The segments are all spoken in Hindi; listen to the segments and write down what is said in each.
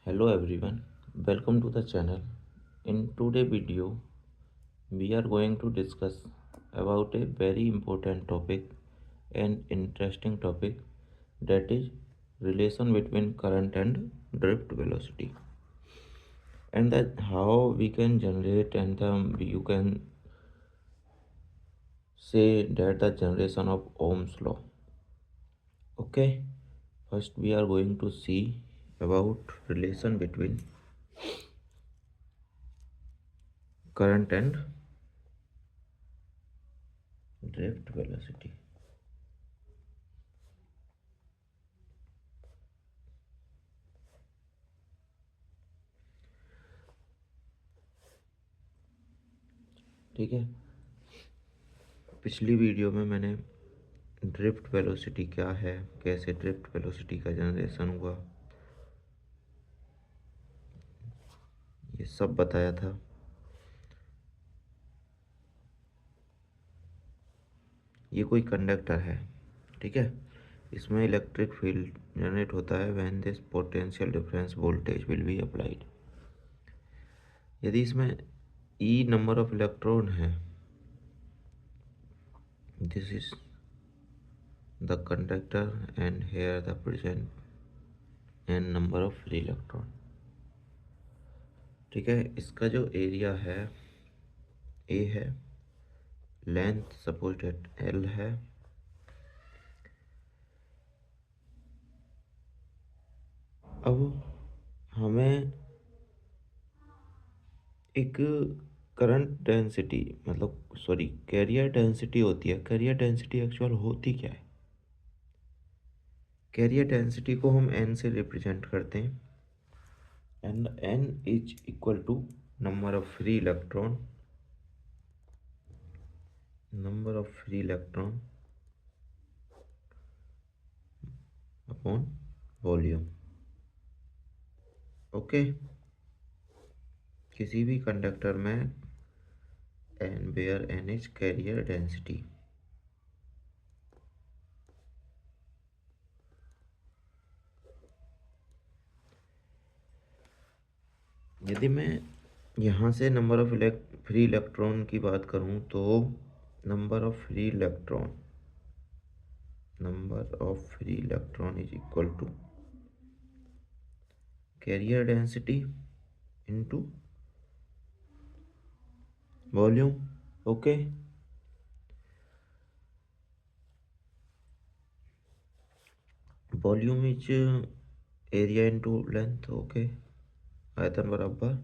Hello everyone, welcome to the channel. In today's video, we are going to discuss about a very important topic and interesting topic, that is relation between current and drift velocity, and that how we can generate and you can say that the generation of Ohm's law. Okay, first we are going to see about relation between current and drift velocity. ठीक है, पिछली वीडियो में मैंने ड्रिफ्ट वेलोसिटी क्या है, कैसे ड्रिफ्ट वेलोसिटी का जनरेशन हुआ, ये सब बताया था। ये कोई कंडक्टर है, ठीक है। इसमें इलेक्ट्रिक फील्ड जनरेट होता है when this potential difference voltage will be applied. यदि इसमें ई नंबर ऑफ इलेक्ट्रॉन है, this is the conductor and here the present n number of free electron. ठीक है, इसका जो एरिया है ए है, लेंथ सपोज डेट एल है, अब हमें एक करंट डेंसिटी मतलब कैरियर डेंसिटी होती है। कैरियर डेंसिटी एक्चुअल होती क्या है? कैरियर डेंसिटी को हम एन से रिप्रेजेंट करते हैं, and n is equal to number of free electron, upon volume. Okay, किसी भी कंडक्टर में n where n is carrier density. यदि मैं यहाँ से नंबर ऑफ फ्री इलेक्ट्रॉन की बात करूँ तो number of free electron is equal to carrier density into volume. Okay, volume is area into length. Okay, आयतन बराबर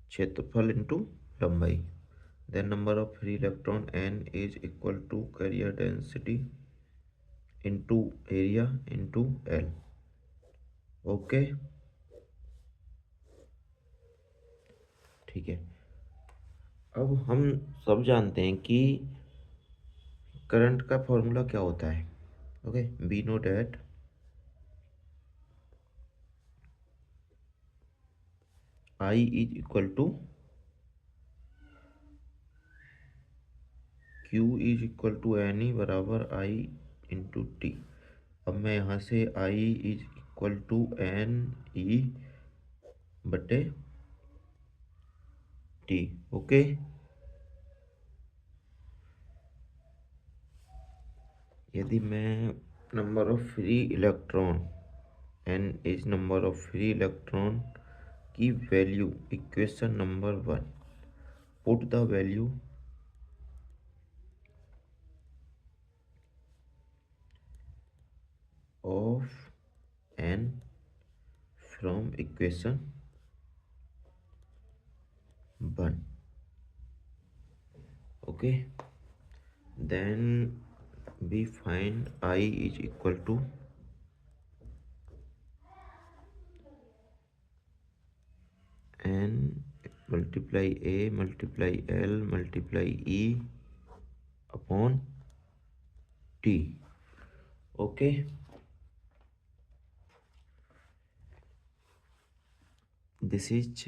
क्षेत्रफल इनटू लंबाई। Then number of free electron N is equal to carrier density into area into L. Okay, ठीक है। अब हम सब जानते हैं कि करंट का फॉर्मूला क्या होता है। Okay, we know that I is equal to Q is equal to N E बराबर आई इंटू टी। अब मैं यहाँ से I is equal to N E बटे टी। ओके, यदि मैं number of free electron N is number of free electron की value equation number 1, put the value of N from equation 1। Okay, then we find I is equal to n multiply a multiply l multiply e upon t। okay, this is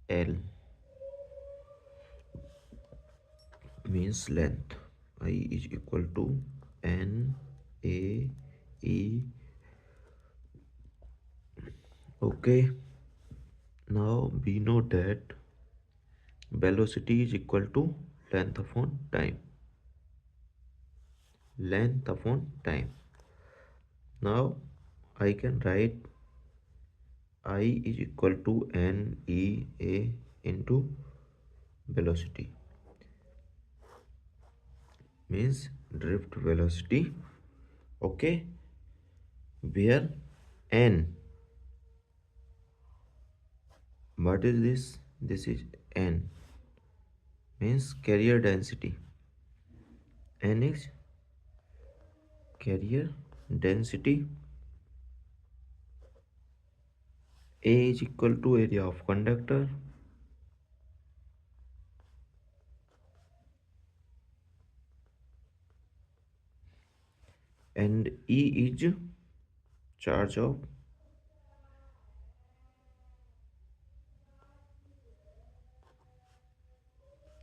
l means length। I is equal to n a e Okay, now we know that velocity is equal to length upon time. Length upon time. Now I can write I is equal to NEA into velocity, means drift velocity. Okay, where N, what is this? This is N, means carrier density. N is carrier density. A is equal to area of conductor. And E is charge of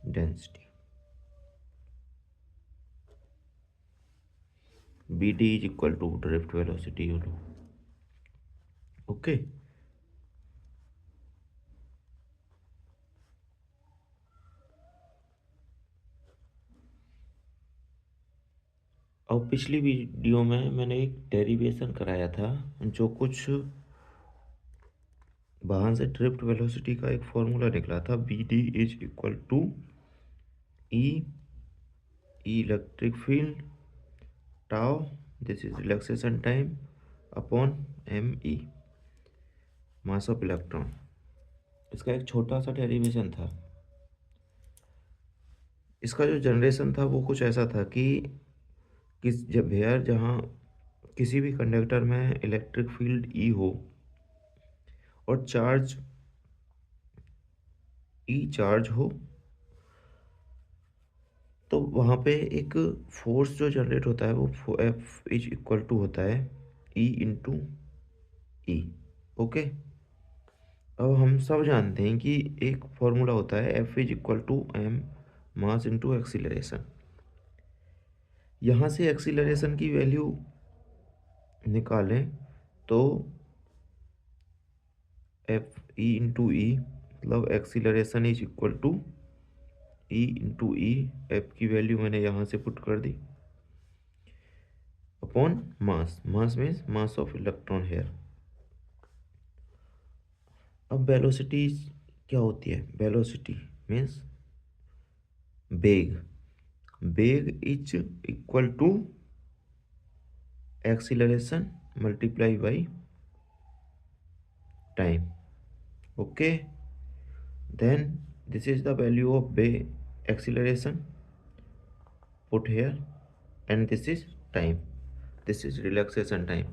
density. BD is equal to drift velocity, you know. Okay. अब पिछली वीडियो में मैंने एक डेरिवेशन कराया था जो कुछ वहाँ से ड्रिफ्ट वेलोसिटी का एक फॉर्मूला निकला था, v d is equal to e electric field tau, this is relaxation time, upon m e mass of electron. इसका एक छोटा सा डेरिवेशन था। इसका जो जनरेशन था वो कुछ ऐसा था कि जब वेयर जहाँ किसी भी कंडक्टर में इलेक्ट्रिक फील्ड ई हो और चार्ज ई चार्ज हो, तो वहाँ पे एक फोर्स जो जनरेट होता है वो एफ इज इक्वल टू होता है ई इंटू ई। ओके, अब हम सब जानते हैं कि एक फॉर्मूला होता है F is equal to m mass into acceleration. यहाँ से एक्सीलरेशन की वैल्यू निकालें तो एफ ई इंटू ई, मतलब acceleration is equal to E into E, F की वैल्यू मैंने यहाँ से पुट कर दी, upon mass, mass means mass of electron here. अब वेलोसिटी क्या होती है? वेलोसिटी मीन्स वेग। वेग is equal to acceleration multiply by time. Okay, then this is the value of acceleration put here, and this is time, this is relaxation time.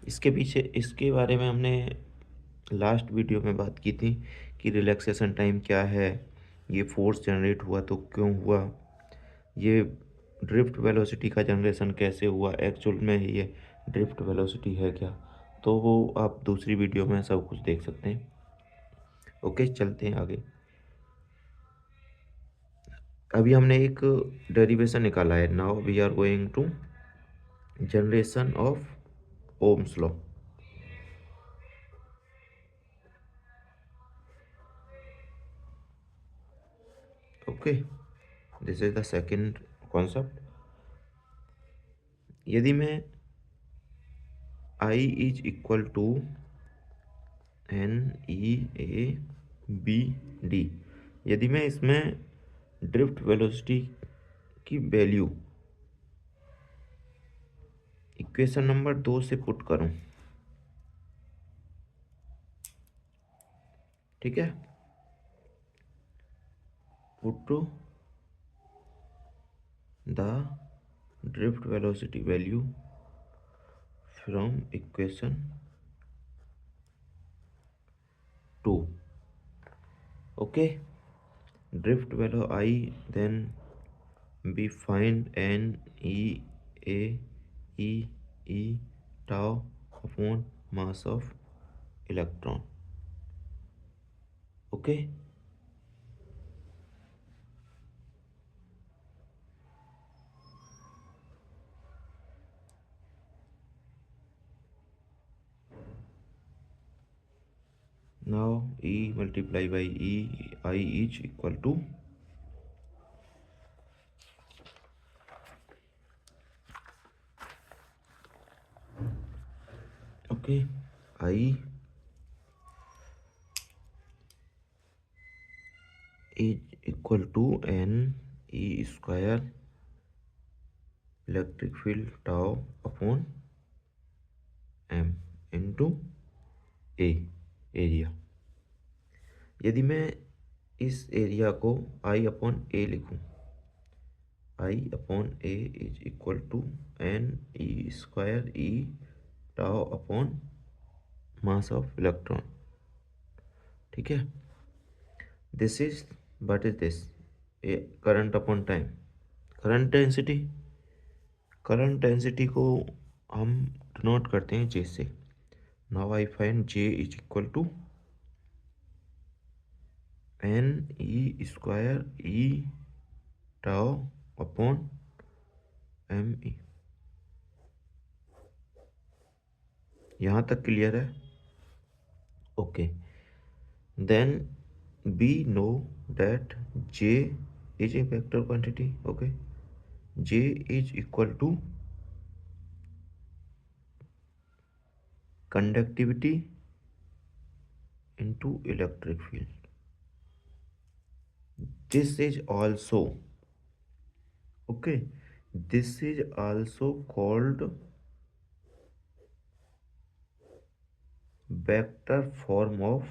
इसके पीछे, इसके बारे में हमने लास्ट वीडियो में बात की थी कि रिलैक्सेशन टाइम क्या है, ये फोर्स जनरेट हुआ तो क्यों हुआ, ये ड्रिफ्ट वेलोसिटी का जनरेशन कैसे हुआ, एक्चुअल में ये ड्रिफ्ट वेलोसिटी है क्या, तो वो आप दूसरी वीडियो में सब कुछ देख सकते हैं। ओके, चलते हैं आगे। अभी हमने एक डेरिवेशन निकाला है। Now we are going to generation of Ohm's law. Okay, this is the second concept. यदि मैं I is equal to N e A v d, यदि मैं इसमें ड्रिफ्ट वेलोसिटी की वैल्यू इक्वेशन नंबर 2 से पुट करूं, ठीक है, put the drift velocity value from equation 2। Okay, drift वेलो I, then we find n e a e e tau upon mass of electron। Okay, Now E multiplied by E I is equal to okay I is equal to N E square electric field tau upon M into A area. यदि मैं इस एरिया को I अपॉन ए लिखूं, I upon a is equal to N e square e tau upon mass of electron. ठीक है, this is what is this a current upon time, current density. Current density को हम डिनोट करते हैं जे से। Now I find J is equal to N e square e tau upon m e. यहाँ तक क्लियर है? Okay, then we know that J is a vector quantity. Okay, J is equal to conductivity into electric field. This is also okay, this is also called vector form of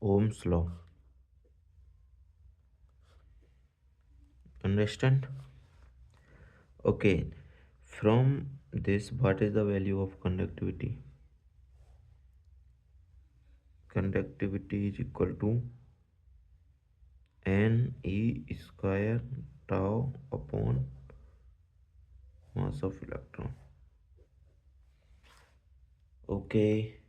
Ohm's law. Understand? Okay, from this, what is the value of conductivity? Conductivity is equal to n e square tau upon mass of electron. Okay,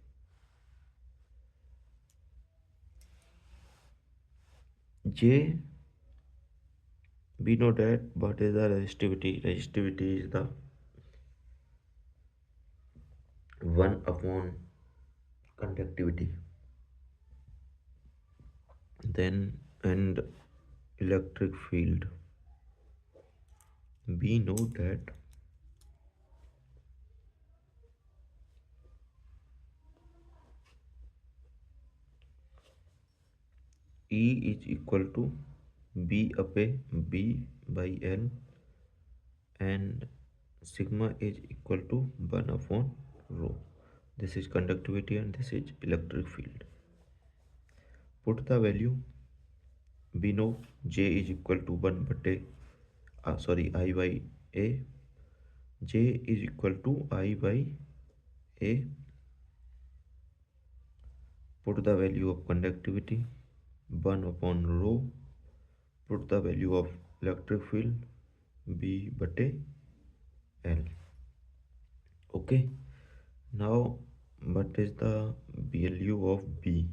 J, we know that what is the resistivity. Resistivity is the 1 upon conductivity. Then and electric field, we know that E is equal to B upon B by L, and sigma is equal to 1 upon rho. This is conductivity and this is electric field. Put the value. We know J is equal to 1 by I by A. J is equal to I by A. Put the value of conductivity 1 upon rho. Put the value of electric field B by L. Okay, now what is the value of B?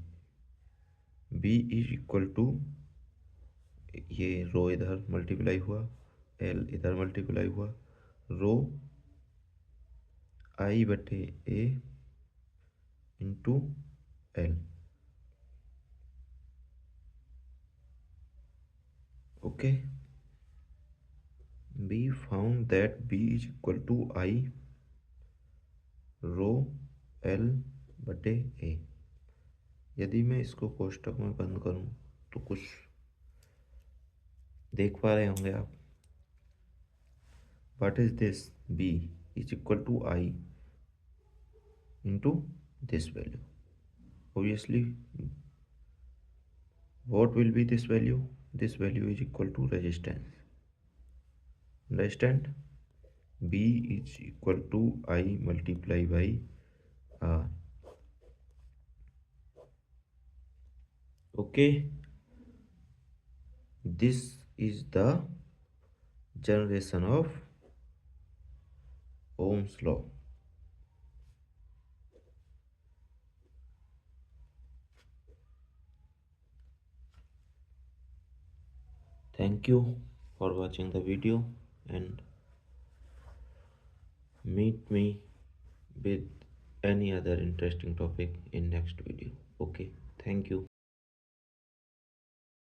B is equal to, ये रो इधर मल्टीप्लाई हुआ, L इधर मल्टीप्लाई हुआ, रो I बटे A into L. Okay, we found that B is equal to I rho L बटे A. यदि मैं इसको कोष्टक में बंद करूं तो कुछ देख पा रहे होंगे आप. What is this? B is equal to I into this value. Obviously, what will be this value? This value is equal to resistance. Understand? B is equal to I multiply by R. Okay, this is the generation of Ohm's law. Thank you for watching the video and meet me with any other interesting topic in next video. Okay, thank you.